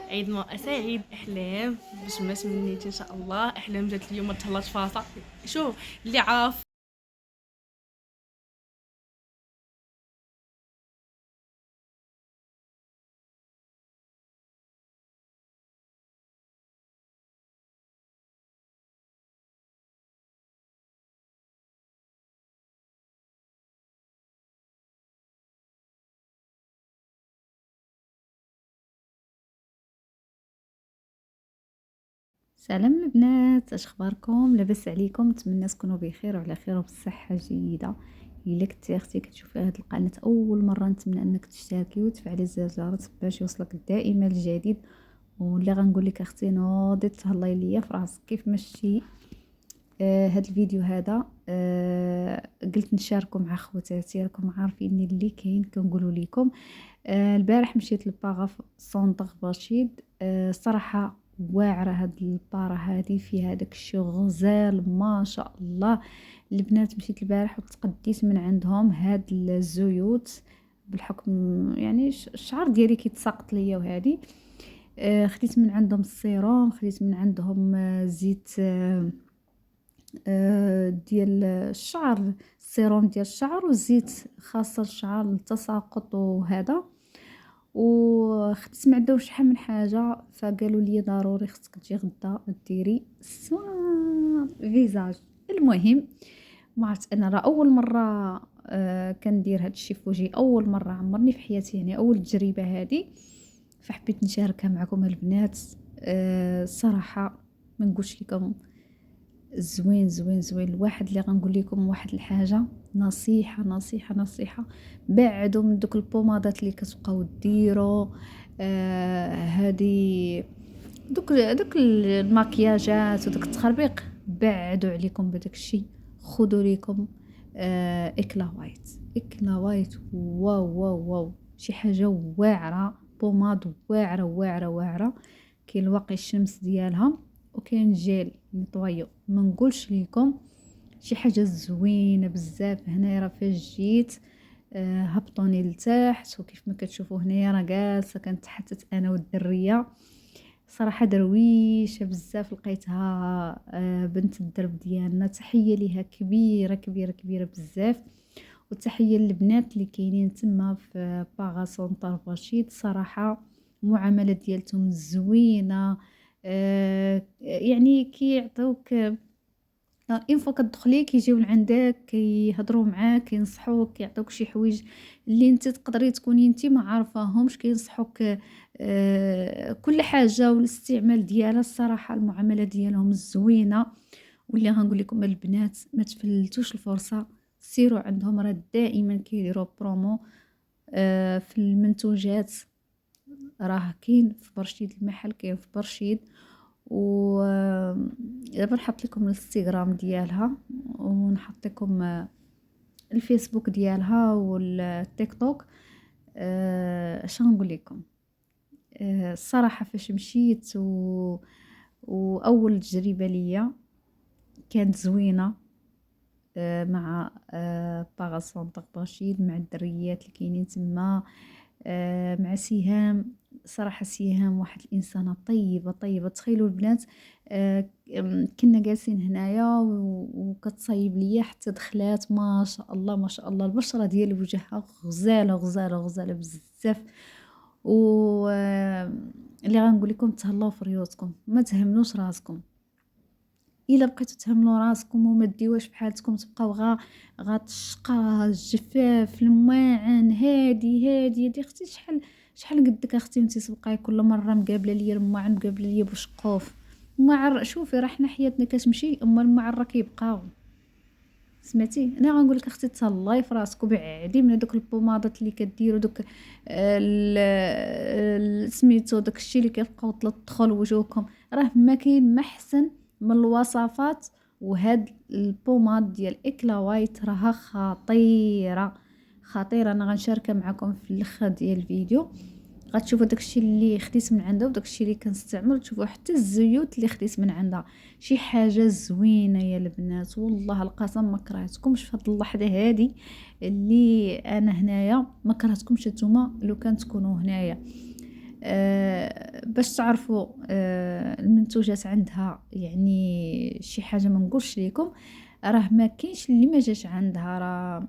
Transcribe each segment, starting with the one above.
عيد سعيد احلام باش ما تمنيت ان شاء الله. احلام جات اليوم تهلاش فاصا. شوف اللي عارف. سلام البنات، اش اخباركم؟ لاباس عليكم؟ نتمنى تكونوا بخير وعلى خير وبصحه جيده. الا كنتي اختي كتشوفي هذه القناه اول مره، نتمنى انك تشتركي وتفعلي زر الجرس باش يوصلك دائما الجديد. واللي غنقول لك اختي نوضي تهلاي ليا في راسك كيف مشي. هاد الفيديو هذا قلت نشاركه مع خواتاتي، راكم عارفين اللي كاين كنقولوا لكم. البارح مشيت للباغا في سونطر باشيد. صراحه واعره هاد البارا هادي، فيها داك الشي غزال ما شاء الله. البنات مشيت البارح وتقديت من عندهم هاد الزيوت، بالحكم يعني الشعر ديالي كيتساقط ليا وهادي. خديت من عندهم السيروم، خديت من عندهم زيت ديال الشعر، السيروم ديال الشعر والزيت خاص للشعر للتساقط وهذا. وخديت ما عندهم شحال من حاجه، فقالوا لي ضروري خصك تجي غدا ديري سوان فيزاج. المهم ما عرفت، انا راه اول مره كندير هاد الشيء في وجهي، اول مره عمرني في حياتي، يعني اول تجربه هادي، فحبيت نشاركها معكم البنات. الصراحه ما نقولش لكم، زوين زوين زوين. الواحد اللي غنقول لكم واحد الحاجه، نصيحه نصيحه نصيحه، بعدوا من دوك البومادات اللي كتبقاو ديروا هادي، دوك الماكياجات ودوك التخربيق، بعدوا عليكم بداك الشيء. خذوا ليكم اكلا وايت. اكلا وايت واو واو واو، شي حاجه واعره، بوماد واعره واعره واعره. كاين الواقي الشمس ديالها، وكاين جيل نطويو. ما نقولش لكم شي حاجه زوينه بزاف. هنايا راه فاش جيت هبطوني لتحت، وكيف ما كتشوفوا هنايا راه جالسه كنتحتت انا والدريه. صراحه درويشه بزاف، لقيتها بنت الدرب ديالنا. تحيه ليها كبيره كبيره كبيره بزاف، وتحيه للبنات اللي كاينين تما في باغا سونطر باشيد. صراحه المعامله ديالتهم زوينه. يعني كيعطيوك اين فوا كتدخلي كيجيو لعندك كيهضروا معاك كينصحوك كيعطوك شي حوايج اللي انت تقدري تكوني انت ما عارفاهمش، كينصحوك كل حاجه والاستعمال ديالها. الصراحه المعامله ديالهم زوينه. واللي غنقول لكم البنات، ما تفلتوش الفرصه، سيروا عندهم، راه دائما كيديروا برومو في المنتوجات. راه كاين في برشيد، المحل كاين في برشيد. و دابا نحط لكم الانستغرام ديالها، ونحط لكم الفيسبوك ديالها والتيك توك. اش غنقول لكم، الصراحه فاش مشيت واول تجربه ليا كانت زوينه. مع باغا سونطر باشيد، مع الدريات اللي كاينين تما، مع سهام. صراحة سهام واحد الإنسانة طيبة طيبة. تخيلوا البنات، كنا جالسين هنايا وكتصايب ليا حتى دخلات، ما شاء الله ما شاء الله، البشرة ديال وجهها غزالة غزالة غزالة بزاف. و اللي غنقول لكم، تهلاو في ريوتكم، ما تهملوش راسكم. الا بقيتو تهملوا راسكم وما ديوش بحالتكم، تبقاو غا تشقى الجفاف الماعن هادي هادي هادي. اختي شحال قدك اختي انت تبقاي كل مره مقابله ليا الماعن، مقابله ليا بوشقوف معر. شوفي راه حنا حياتنا كتمشي، اما المعر راه كيبقاو. سمعتي؟ انا غنقول لك اختي، تهلاي في راسك وبعدي من هذوك البومادات اللي كديروا دوك سميتو داك الشيء اللي كيبقاو تلطخوا لوجوهكم. راه ما كاين ما احسن من الوصفات. وهاد البوماد ديال اكلا وايت راها خطيره خطيره. انا غنشاركها معكم في الاخر ديال الفيديو، غتشوفوا داكشي اللي خديت من عندها وداكشي اللي كنستعمل، تشوفوا حتى الزيوت اللي خديت من عندها. شي حاجه زوينه يا البنات، والله القسم ما كرهتكمش في هاد اللحظه هادي اللي انا هنايا. ما كرهتكمش نتوما لو كان تكونوا هنايا. باش تعرفوا المنتوجات عندها يعني شي حاجه ما نقولش لكم، راه ما كاينش اللي ما جاش عندها، راه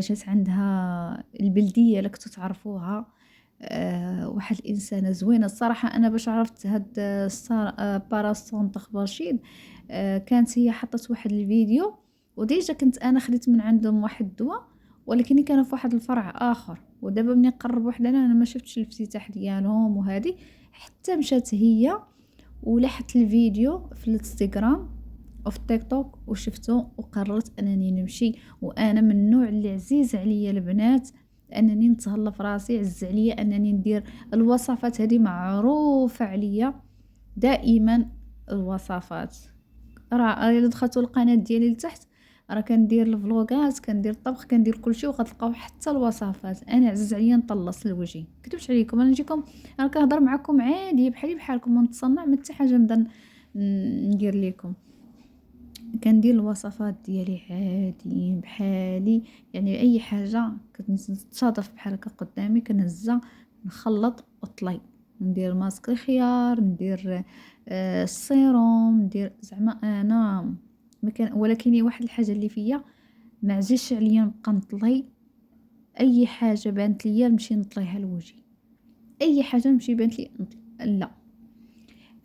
جات عندها البلديه اللي كنتو تعرفوها. واحد الانسانه زوينه الصراحه. انا باش عرفت هاد باراسون تخباشيد كانت هي حطت واحد الفيديو، وديجا كنت انا خديت من عندهم واحد الدواء، ولكن كانوا في واحد الفرع اخر. ودابا ملي قرب واحد انا ما شفتش الافتتاح ديالهم وهذه، حتى مشات هي ولاحت الفيديو في الانستغرام وفي التيك توك وشفته، وقررت انني نمشي. وانا من النوع اللي عزيز عليا البنات انني نتهلا في راسي، عز عليا انني ندير الوصفات هذه، معروفه عليا دائما الوصفات. راه الا دخلتوا القناه ديالي لتحت راه كندير الفلوغات، كندير الطبخ، كندير كلشي، وغتلقاو حتى الوصفات. انا عزيز عليا نطلص لوجهي، كتبش عليكم انا نجيكم انا كنهضر معكم عادي بحالي بحالكم، ونتصنع من حتى حاجه نبدا ندير لكم. كندير الوصفات ديالي عادي بحالي، يعني اي حاجه كتصادف بحال هكا قدامي كنهزها نخلط وطلي. ندير ماسك الخيار، ندير السيروم، ندير زعما انا مكان. ولكن واحد الحاجه اللي فيا ما عزيزش عليا نبقى نطلي اي حاجه بانت ليا نمشي نطليها لوجهي، اي حاجه نمشي بانت لي لا.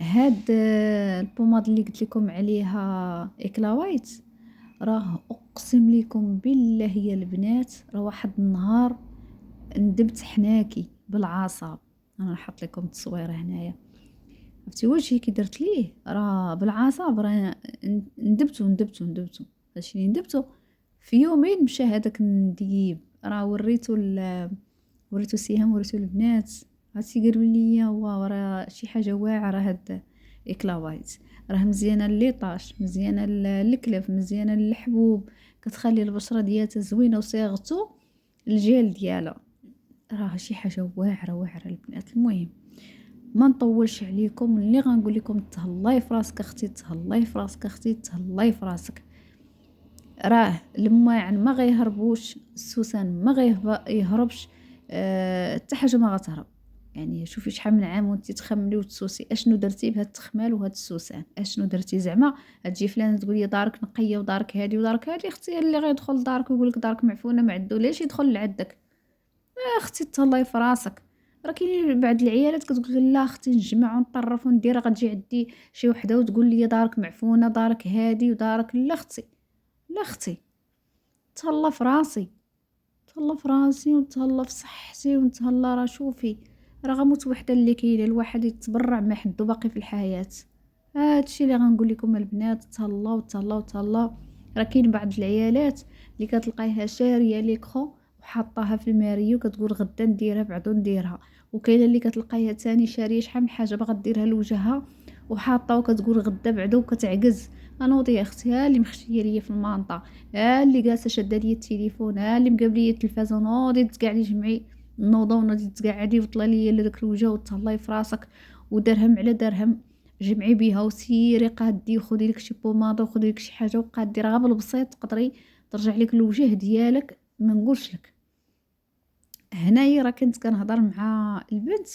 هاد البوماد اللي قلت لكم عليها اكلاوايت، راه اقسم لكم بالله يا البنات، راه واحد النهار ندبت حناكي بالعصاب. انا نحط لكم التصويره هنايا، عرفتي وجهي كي درت ليه راه بالعصاب، راه ندبتو هادشي اللي ندبتو في يومين مشى هذاك النديب. راه وريتو سيهام، وريتو البنات، عرفتي قالوا لي واو راه شي حاجه واعره. هاد اكلاوايت راه مزيانه للطاش، مزيانه للكلف، مزيانه للحبوب، كتخلي البشره ديالها زوينه، وصيغتو الجيل ديالها راه شي حاجه واعره البنات. المهم ما نطولش عليكم، اللي غنقول لكم تهلاي في راسك اختي، تهلاي في راسك اختي، تهلاي في راسك. راه الماعن ما غيهربوش، السوسن ما غيهربش، حتى حاجه ما غتهرب. يعني شوفي شحال من عام وانت تخملي وتسوسي اشنو درتي بهاد التخمال وهاد السوسان، اشنو درتي زعما تجي فلانه تقولي دارك نقيه ودارك هادي ودارك هادي. اختي اللي غيدخل لدارك ويقول لك دارك معفونه ما عندو ليش يدخل لعندك؟ اختي تهلاي في راسك. راه كاين بعض العيالات كتقول لا اختي نجمع ونطرف وندير، غتجي عندي شي وحده وتقول لي دارك معفونه دارك هادي ودارك. لا اختي، لا اختي، تهلا في راسي، تهلا في راسي ونتهلا في صحتي ونتهلا. راه شوفي راه غموت وحده اللي كاينه، الواحد يتبرع ما حدو باقي في الحياه. هادشي اللي غنقول لكم البنات، تهلاو تهلاو تهلاو. راه كاين بعض العيالات اللي كتلقايها شاريه ليكرو وحاطاها في الماريو كتقول غدا نديرها بعدو نديرها، وكاينه اللي كتلقايها ثاني شاريه شحال من حاجه باغا ديرها لوجهها وحاطه وكتقول غدا بعدو وكتعجز. انوضي يا اختي، ها اللي مخشيه ليا في المانطا، ها اللي جالسه شاده ليا التليفون، ها اللي مقابليه التلفازه، نوضي تقعدي جمعي النوضه ونوضي تقعدي وطلعي ليا لذاك الوجه وتهلاي في راسك. ودرهم على درهم جمعي بيها وسيري قادي وخدي لك شي بوماده وخدي لك شي حاجه وقادي، راه بالبسيط تقدري ترجع لك الوجه ديالك. ما نقولش لك. هنايا راه كنت كنهضر مع البنت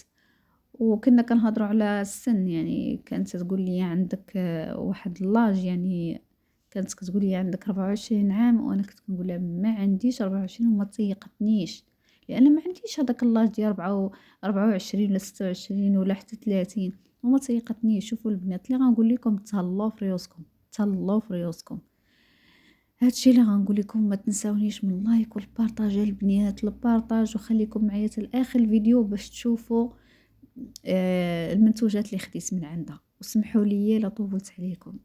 وكنا كنهضروا على السن، يعني كانت تقول لي عندك واحد اللاج، يعني كانت كتقول لي عندك 24 عام، وانا كنت كنقول لها ما عنديش 24 وما تيقتنيش، لان ما عنديش هذاك اللاج ديال 24 ولا 26 ولا حتى 30 وما تيقتنيش. شوفوا البنات اللي غنقول لكم تهلاو في ريوسكم، تهلاو في ريوسكم. هادشي اللي غنقول لكم. ما تنساونيش من لايك والبارطاج البنات، البارطاج، وخليكم معايا حتى لاخر الفيديو باش تشوفوا المنتوجات اللي خديت من عندها. وسمحوا لي لا طولت عليكم.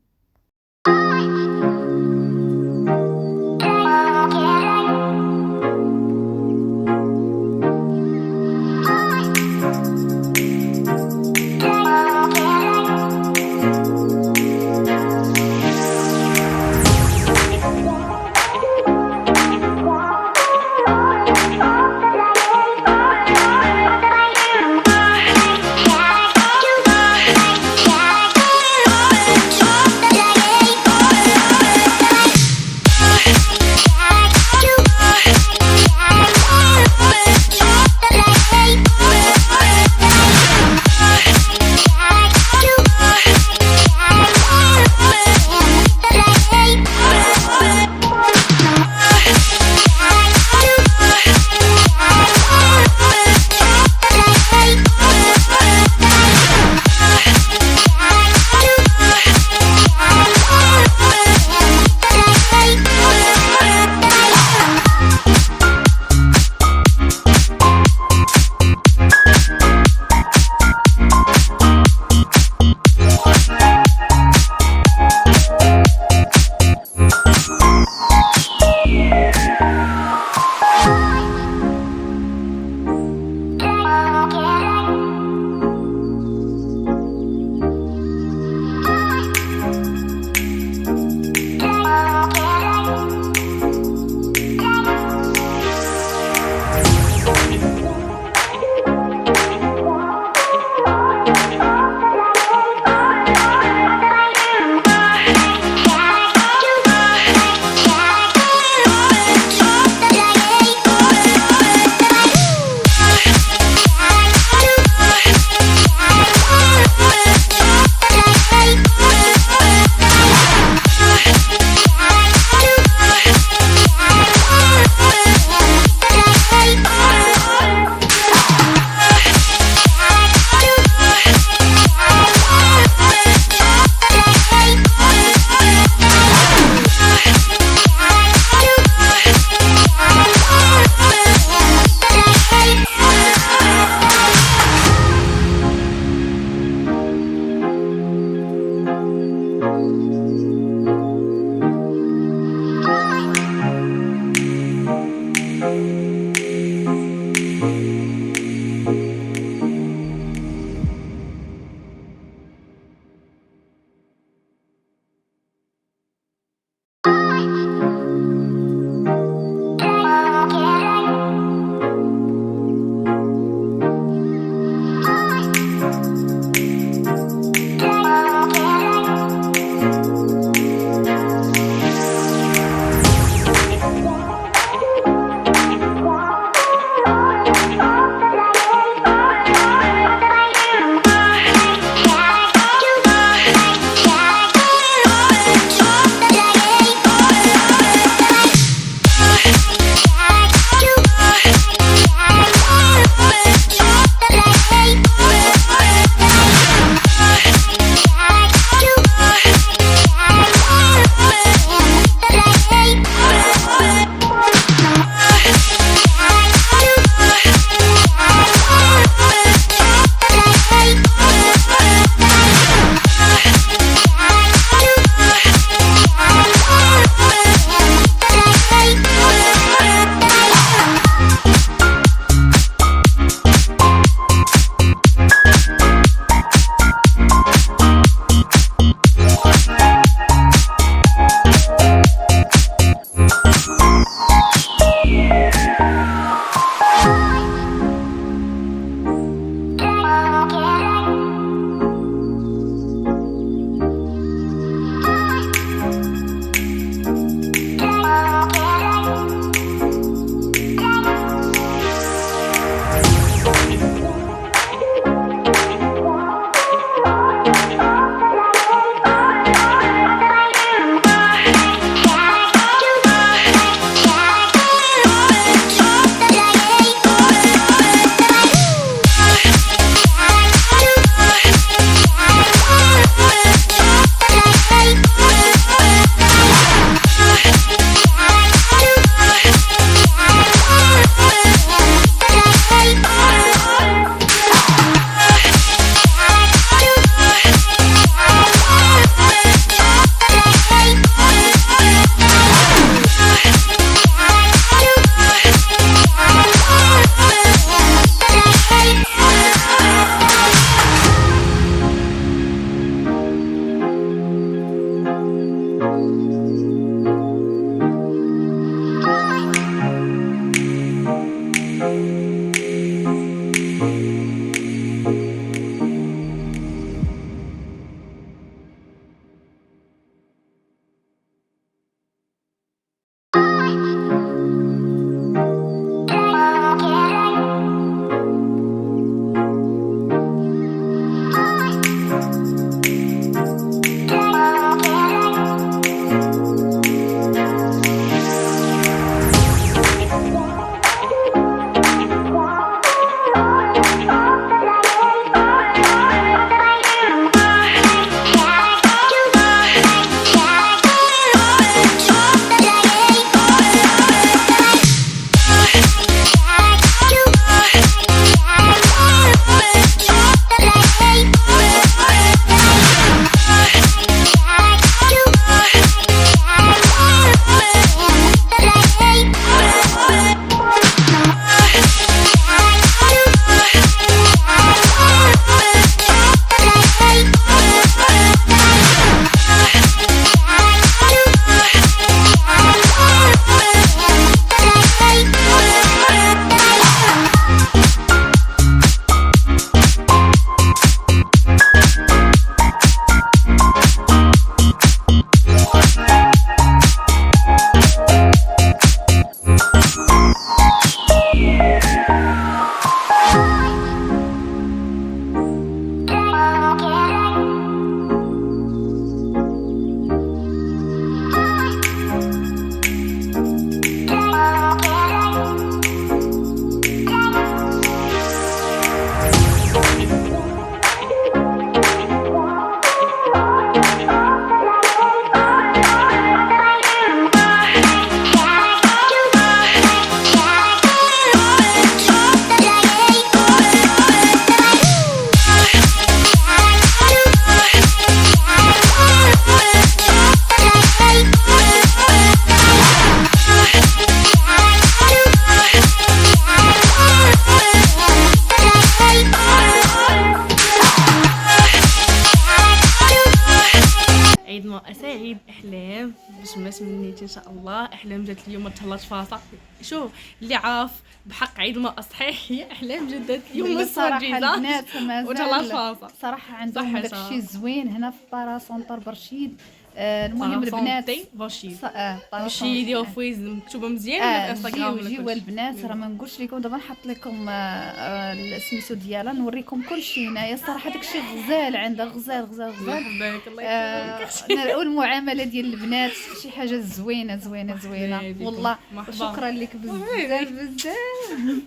اساعد احلام باش ما تمنيت ان شاء الله. احلام جات اليوم تهلاش فاصا. شوف اللي عارف بحق عيد ما صحيح هي احلام جدات اليوم والله مسوى صراحه البنات وتهلاش مازال فاصا. صراحه عندهم صح داكشي الزوين هنا في باراسونطر برشيد. المهم البنات باراسونتي برشيد باش باراسون يديروا فويز مكتوبه مزيان ولا في انستغرام ولا جيو كلشي. البنات راه ما نقولش لكم دابا نحط لكم السميتو ديالها نوريكم كلشي هنايا. الصراحه داكشي غزال عندها غزال غزال غزال. مرحبا بك الله يكرمك. والمعامله ديال البنات شي حاجه زوينه زوينه زوينه والله. شكرا لك بزاف بزاف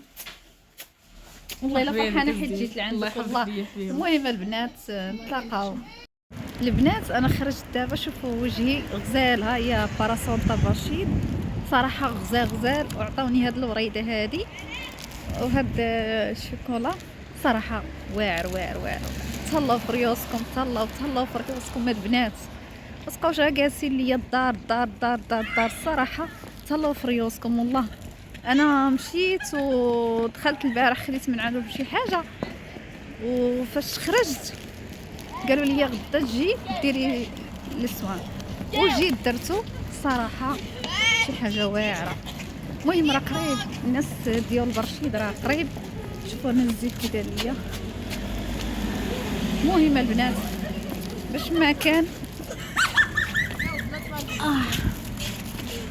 والله الا فرحانه حيت جيت لعندك والله. المهم البنات نتلاقاو. البنات انا خرجت دابا شوفوا وجهي غزال. ها هي باراسونطا برشيد صراحه غزال غزال. وعطاوني هاد الوريده هادي وهاد الشوكولا صراحه واعر واعر واعر. تهلاو في ريوسكم تهلاو في ريوسكم البنات. متبقاوش غا جالسين ليا الدار الدار الدار الدار الدار. الصراحه تهلاو في ريوسكم والله. انا مشيت ودخلت البارح خديت من عندهم شي حاجه وفاش خرجت قالوا لي غدا تجي ديري الاسوان وجيت درتو. صراحه شي حاجه واعره. المهم راه قريب الناس ديال برشيد راه قريب. شوفوا انا الزيت كي دار ليا. المهم البنات باش ما كان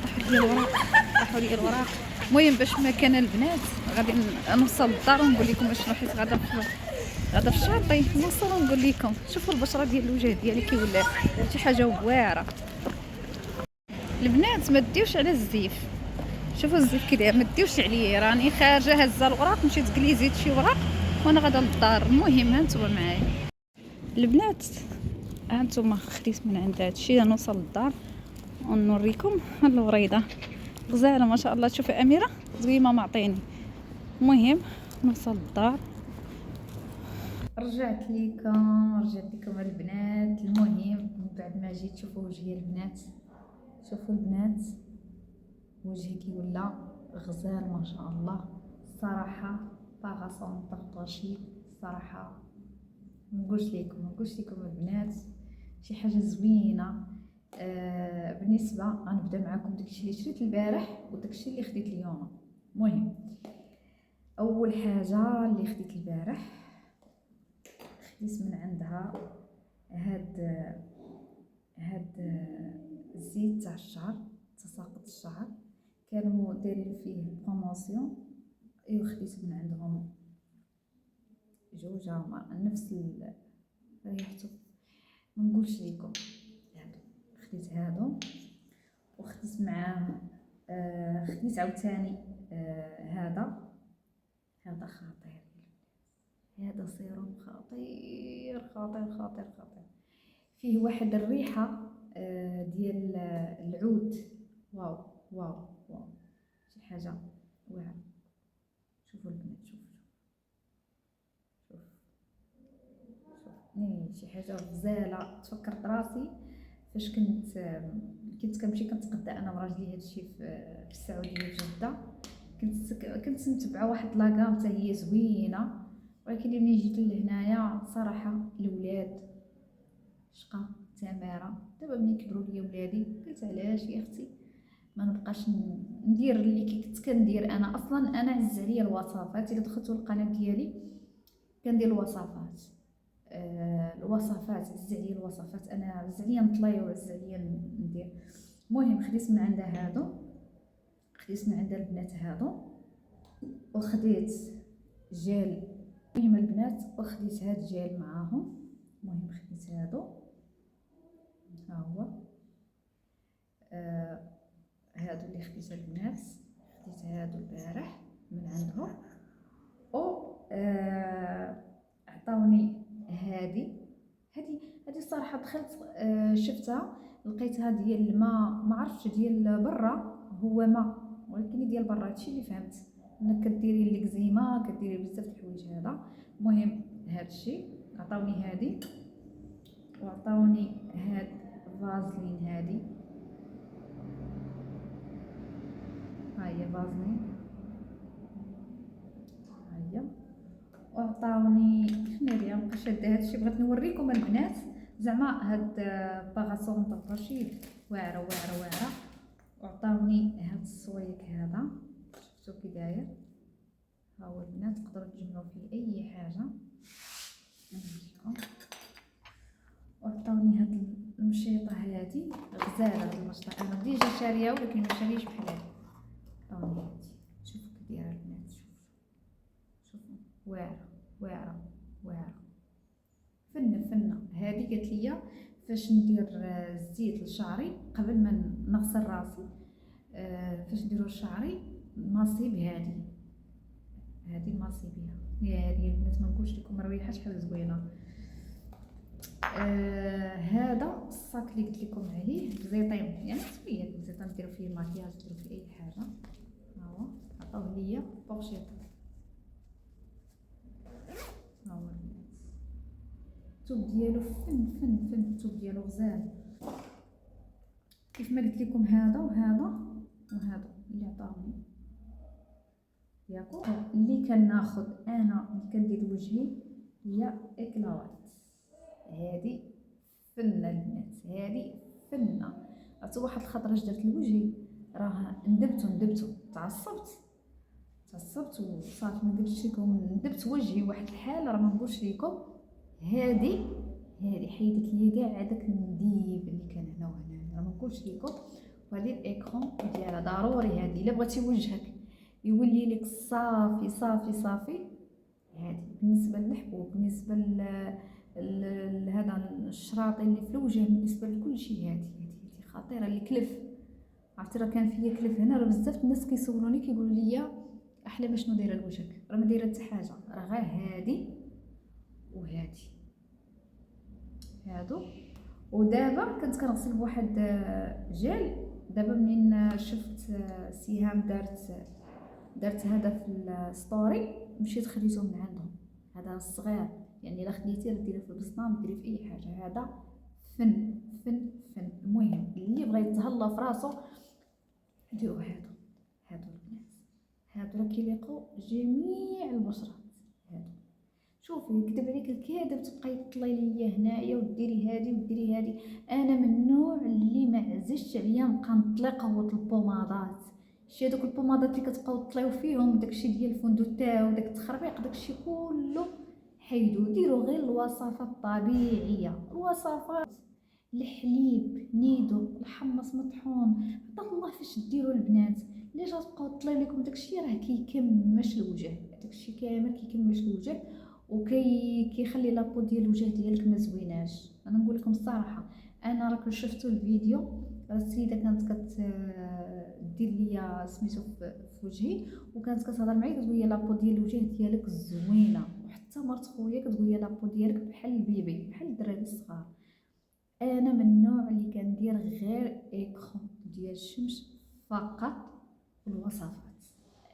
طاحوا لي الوراق طاحوا لي الوراق. المهم باش ما كان البنات غادي نوصل للدار ونقول لكم اشنو حيت غدا في الشاطئ نوصل ونقول لكم. شوفوا البشره ديال الوجه ديالي كي ولا شي حاجه واعره. البنات ما ديوش على الزيف. شوفوا الزيف كي داير ما ديوش عليه. راني خارجه هزه الوراق مشيت كليزيت شي وراق وانا غادا للدار. المهم ها نتوما معايا البنات. ها نتوما خديت من عند هادشي نوصل للدار ونوريكم الوريده غزاله ما شاء الله. شوفي اميره زويمه معطيني. المهم نوصل للدار. رجعت لكم البنات. المهم من بعد ما جيت شوفوا وجهي البنات. شوفوا البنات وجهي كي ولا غزال ما شاء الله. الصراحه باراسونطر برشيد الصراحه ما نقولش لكم البنات شي حاجه زوينه. بالنسبه غنبدا معكم داكشي اللي شريت البارح وداكشي اللي خديت اليوم. المهم اول حاجه اللي خديت البارح خديت من عندها هاد الزيت تاع الشعر تساقط الشعر. كانوا دايرين فيه بروموسيون خديت من عندهم جوج نفس ريحته ما نقولش لكم. خديت هادو وخديت معاه خديت عاوتاني هذا خطير. هذا سيروم خطير خطير خطير خطير. فيه واحد الريحه ديال العود. واو واو واو شي حاجه واعره. شوفوا البنات شوف شي حاجه غزاله. تفكرت راسي فاش كنت كنمشي كنتغدى انا وراجلي هادشي في السعوديه في جده. كنت متبعه واحد لاكام حتى هي زوينه. ولكن ملي جيت لهنايا صراحه الولاد شقه تماره. دابا ملي كبروا ليا ولادي قلت علاش يا اختي ما نبقاش ندير اللي كنت كندير انا. اصلا انا عز عليا الوصفات. الا دخلتوا القناه ديالي كندير الوصفات عز عليا الوصفات. انا عز عليا نطلي وعز عليا ندير. المهم خديت من عندها هادو خديت من عند البنات هادو وخديت جيل. المهم البنات وخديت هاد الجيل معاهم. المهم خديت هادو ها هو هادو اللي خديت البنات. خديت هادو البارح من عندهم او عطاوني هادي الصراحه دخلت شفتها لقيتها ديال الماء ما عرفتش ديال برا هو ماء ولكن ديال برا. هادشي اللي فهمت انك كديري اللكزيما كديري بزاف د الحوايج هذا. المهم هادشي عطاوني هادي وعطاوني هاد فازلين. هادي ها هي فازلين ها هي. وعطاوني شنو هي مابقاش شاده هادشي. بغيت نوريكم البنات زعما هاد باغاسون تاع رشيد واعره واعره واعره. وعطاوني هاد الصويك هذا، شفتو كي داير، ها هو البنات تقدروا تجمعوا فيه اي حاجه. نوريكم. وعطاوني هاد المشيطه هادي غزاله، هاد المشطه انا ديجا شاريه ولكن ما شاريش بحال عطاوني هادي. شوفوا كي دايره البنات، شوفوا واعره واعره واعره، فنه. هادي قالت لي فاش ندير الزيت لشعري قبل ما نغسل راسي، فاش نديرو شعري نصيب هادي نصي بها. يا هادي البنات ما نقولش لكم رويحه شحال زوينه. هذا الصاك اللي قلت لكم عليه زيطين، يعني شويه الزيطين ديروا فيه الماكياج، ديروا فيه اي حاجه. ها هو عطاوه ليا بورشيط، ها هو البنات الثوب ديالو فن الثوب ديالو غزال. كيف ما قلت لكم هذا وهذا اللي عطاوني ياكو، اللي كناخذ انا اللي كندير لوجهي هي اكلاوات. هذه فنه البنات، هذه فنه. عرفتي واحد الخطره درت لوجهي راه ندبتو تعصبت وصافي ما قلتش لكم، ندبت وجهي واحد الحال راه ما نقولش لكم. هذه حيدت لي كاع هذاك النديب اللي كان هنا وهنا، راه ما نقولش لكم. وهذه الاكرون ديالها ضروري، هذه الا بغيتي وجهك يولي لك صافي. هذه بالنسبه للحبوب، بالنسبه لهذا الشراطي اللي في الوجه، بالنسبه لكل شيء هذه خطيره. الكلف عرفتي راه كان فيا كلف هنا، راه بزاف الناس كيسولوني كيقولوا لي احلى باش شنو دايره لوجهك، راه ما دايره حتى حاجه، راه غير هذه وهذه هادو. ودابا كنت كنغسل بواحد جيل. دابا منين شفت سهام دارت هذا في الستوري، مشيت خديته من عندهم. هذا الصغير يعني الا خديتيه ديريه في البسطام، ديريه في اي حاجه. هذا فن. المهم اللي بغى يتهلا في راسو ديروا هادو البنات، هادو راه كيليقوا جميع البشرات. هادو شوفي يكتب عليك الكذب تبقاي تطلعي ليا هنايا وديري هادي. انا من النوع اللي ما عززش عليا نبقى نطلق هوط البومادات. شي هذوك البومادات اللي كتبقاو تطليو فيهم داكشي ديال الفندوتاو وداك التخربيق، داكشي كله حيدو، ديروا غير الوصفات الطبيعيه، الوصفات الحليب نيدو، الحمص مطحون، عطاك الله فاش ديروا البنات. ليش غتبقاو طلع لكم داكشي راه كيكمش الوجه، داكشي كامل كيكمش الوجه كيخلي لابو ديال الوجه ديالك ما زويناش. انا نقول لكم الصراحه، انا راك شفتوا الفيديو، السيده كانت كدير ليا سميتو في وجهي، وكانت كتهضر معايا كتقول لي لابو ديال الوجه ديالك زوينه، وحتى مرت خويا كتقول لي لابو ديالك بحال البيبي، بحال الدراري الصغار. انا من النوع اللي كندير غير اكرون ديال الشمس فقط. الوصفات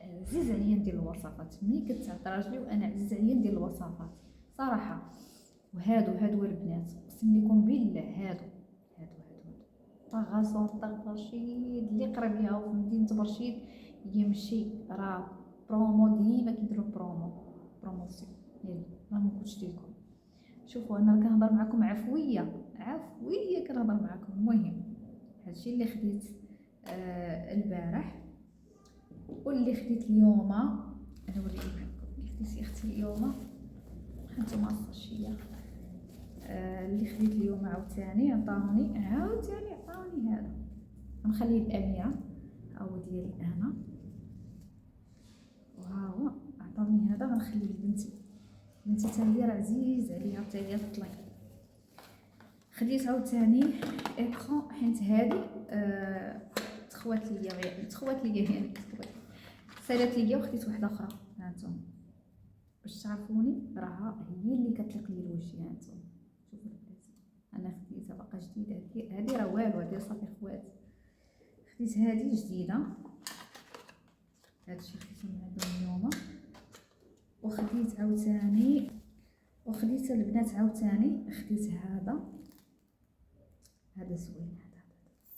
عزيز عليا ندير الوصفات، ملي كتعطى راجلي وانا عزيز عليا ندير الوصفات صراحه. وهادو البنات اقسم لكم بالله، هادو طاغاسون تاع برشيد اللي قرب ليها في مدينه برشيد يمشي، راه برومو ديما كيديروا بروموسيون. يلا ما نقولش لكم. شوفوا انا كنهضر معكم عفويه كنهضر معكم. المهم هادشي اللي خديت البارح واللي خديت اليوم. انا نوريكم كيف خديت اختي اليوم، هانتوما الصاشيه. اللي خديت اليوم عاوتاني عطاوني هذا، غنخليه الاميره هو ديالي انا، وها هو عطاوني هذا غنخليه لبنتي حتى هي راه عزيز عليها حتى هي تطلع. خديت عاوتاني اكرون حيت هذه تخوات ليا سالات ليا، وخديت واحده اخرى. هانتوما باش تعرفوني راها هي اللي كتليق لي الوجه. هانتوما شوفوا البنات، انا خديتها باقا جديده، هذه راه والو، هذه صافي خوات. خديت هذه جديده، هادشي خديته من عندهم اليوم. وخديت البنات عاوتاني خديت هذا زوين، هذا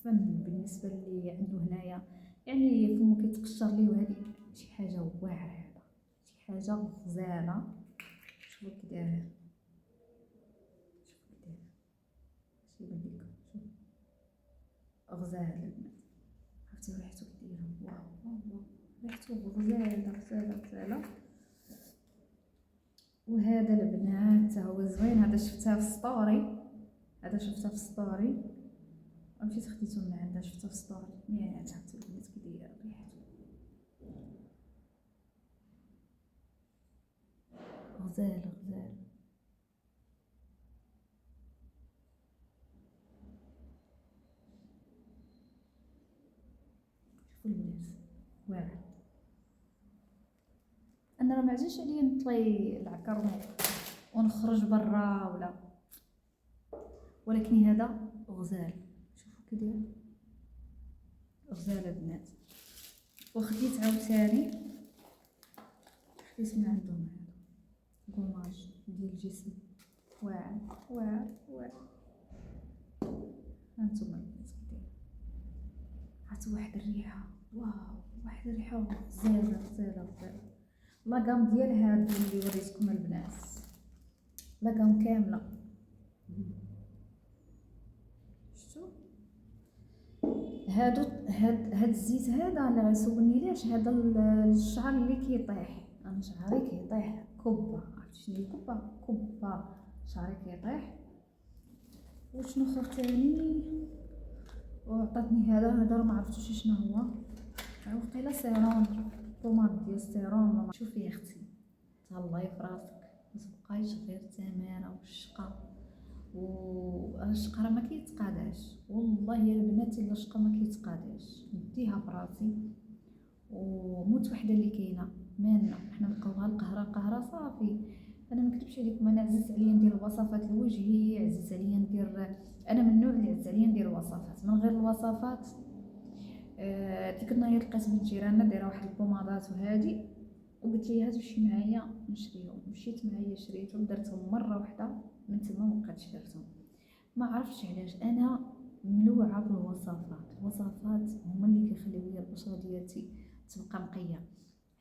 فن بالنسبه اللي عنده هنايا، يعني فمو كيتقشر ليه، وهذه شي حاجه واعره، شي حاجه غزاله. شوفوا كي داير، يبان لكم شوف غزال البنات، عرفتي ريحته كي دايره، واو واو واو ريحته غزاله غزاله غزاله. وهذا البنات تا هو زوين، هذا شفتها في ستوري، هذا شفتها في ستوري مشيت خديته من عندها، شفتها في ستوري يعني عرفتو البنات كي دايره ريحته غزال غزال. شوفوا البنات واعر. انا راه معزيش عليا نطلي العكر ونخرج برا ولا، ولكن هذا غزال شوفوا كي داير غزال البنات. وخديت عاوتاني خديت من عندهم هذا كوماج ديال الجسم واعر واعر واعر. هانتوما البنات كي داير، عرفتوا واحد الريحه واو، واحد الريحه غزاله غزاله غزاله. لاكام ديال هادو اللي وريتكم البنات، لاكام كامله شفتوا. هاد الزيت هذا اللي غيسولني ليش هذا الشعر اللي كيطيح، انا شعري كيطيح كبه، عرفتي شنو هي كبه؟ كبه شعري كيطيح. وشنو اخر تاني وعطاتني هذا راه ما عرفتوش شنو هو، وقيلا سيروم بوماد ديال السيروم. شوفي يا اختي تهلاي في راسك، ما تبقايش غير التمانه والشقه، والشقه راه ما كيتقاداش والله يا البنات، الا الشقه ما كيتقاداش نديها براسي. وموت وحده اللي كاينه مالنا حنا نبقاوها القهره صافي. انا ما نكذبش عليكم، انا عزيز عليا ندير الوصفات الوجهي، عزيز عليا ندير، انا من النوع اللي عزيز عليا ندير الوصفات. من غير الوصفات ديك النهار لقيت بنت جيراننا دايره واحد البومادات وهادي، وقلت ليها تمشي معايا نشريهم، مشيت معايا شريتهم درتهم مره واحده، من تما ما بقيتش درتهم. ما عرفتش علاش انا ملوعه بالوصفات، الوصفات هما اللي كيخليو لي البشره ديالتي تبقى نقيه.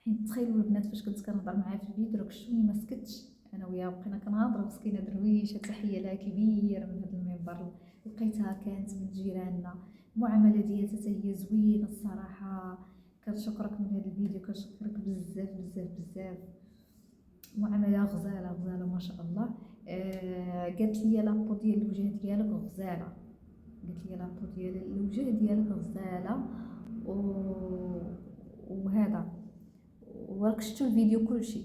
حين تخيلوا البنات فاش كنت كنهضر معاها في الفيديو راك شفتوني ما سكتش، انا وياها بقينا كنهضروا. مسكينه درويشه تحيه لها كبير من هذا المنبر، لقيتها كانت من جيراننا، المعامله ديالها حتى هي زوينه الصراحه. كنشكرك من هذا الفيديو، كنشكرك بزاف بزاف بزاف، معامله غزاله غزاله ما شاء الله. قالت لي لابو ديال الوجه ديالك غزاله، قالت لي لابو ديال الوجه ديالك غزاله وهذا. وراك شفتوا الفيديو كلشي،